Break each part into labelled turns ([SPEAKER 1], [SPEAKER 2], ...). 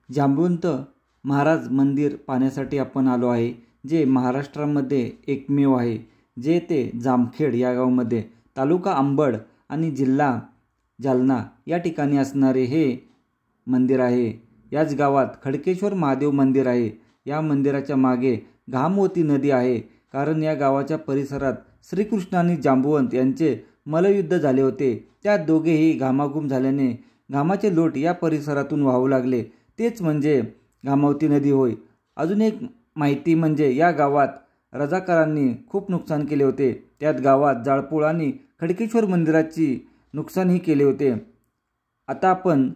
[SPEAKER 1] जांबुवंत महाराज मंदिर पाहण्यासाठी आपण आलो आहे, जे महाराष्ट्रामध्ये एकमेव आहे, जे ते जामखेड या गावामध्ये तालुका अंबड आणि जिल्हा जालना या ठिकाणी असणारे हे मंदिर आहे। याच गावात खडकेश्वर महादेव मंदिर आहे। या मंदिराच्या मागे घामवती नदी आहे, कारण या गावाच्या परिसरात श्रीकृष्ण आणि जांबुवंत यांचे मल्लयुद्ध झाले होते। त्यात दोघेही घामाघूम झाल्याने घामाचे लोट या परिसरातून वाहू लागले, तेच म्हणजे घामावती नदी होय। अजून एक माहिती म्हणजे या गावात रजाकारांनी खूप नुकसान केले होते। त्यात गावात जाळपोळ आणि खडकेश्वर मंदिराची नुकसानही केले होते। आता आपण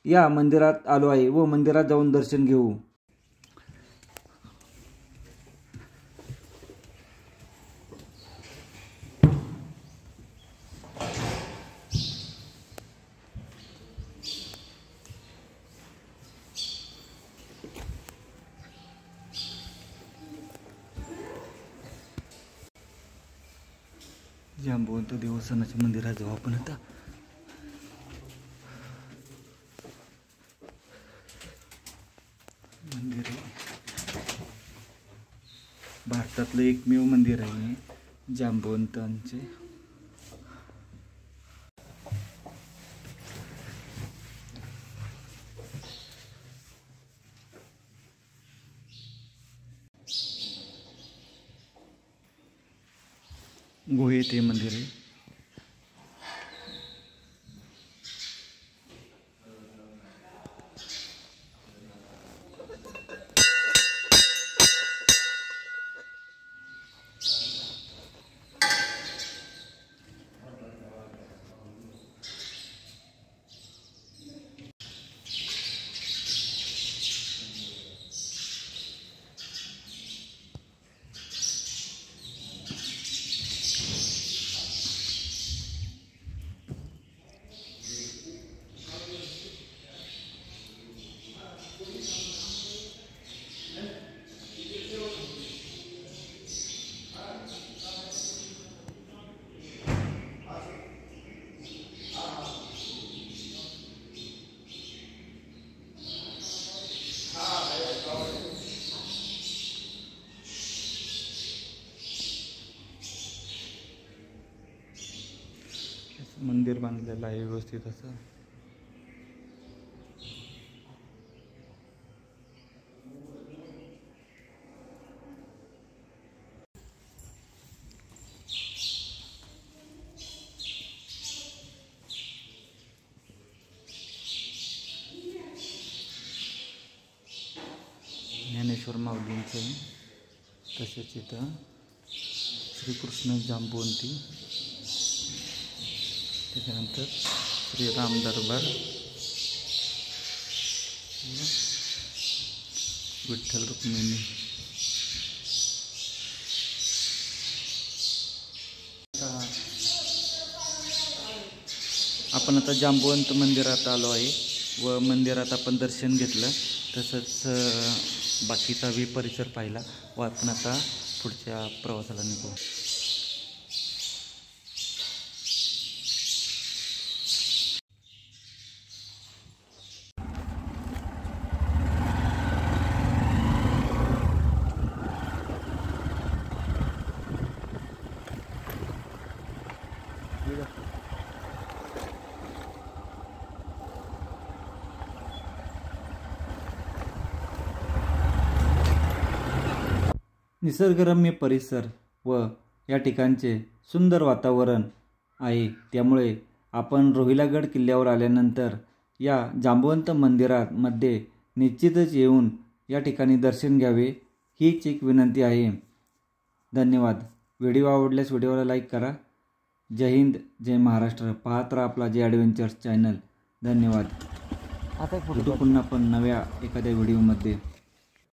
[SPEAKER 1] या मंदिरात आलो आहे व मंदिरात जाऊन दर्शन घेऊ। जांबुवंत देवस्थानाच्या मंदिरात जाऊ आपण आता। मंदिर भारतातलं एकमेव मंदिर आहे जांबुवंतांचे। गुहेत हे मंदिर आहे। मंदिर बांधलेलं आहे व्यवस्थित असं। ज्ञानेश्वर माऊलींचं आहे, तसेच इथं श्रीकृष्ण जांबुवंती, त्याच्यानंतर श्रीराम दरबार, विठ्ठल रुक्मिणी। आपण आता जांबुवंत मंदिरात आलो आहे व मंदिरात आपण दर्शन घेतलं, तसंच बाकीचा बी परिसर पाहिला व आपण आता पुढच्या प्रवासाला निघू। निसर्गरम्य परिसर व या ठिकाणचे सुंदर वातावरण आहे, त्यामुळे आपण रोहिलागड किल्ल्यावर आल्यानंतर या जांबुवंत मंदिरामध्ये निश्चितच येऊन या ठिकाणी दर्शन घ्यावे, हीच एक विनंती आहे। धन्यवाद। व्हिडिओ आवडल्यास व्हिडिओला लाईक करा। जय हिंद, जय महाराष्ट्र। पाहत राहा आपला जे ॲडव्हेंचर्स चॅनल। धन्यवाद। आता पुन्हा आपण नव्या एखाद्या व्हिडिओमध्ये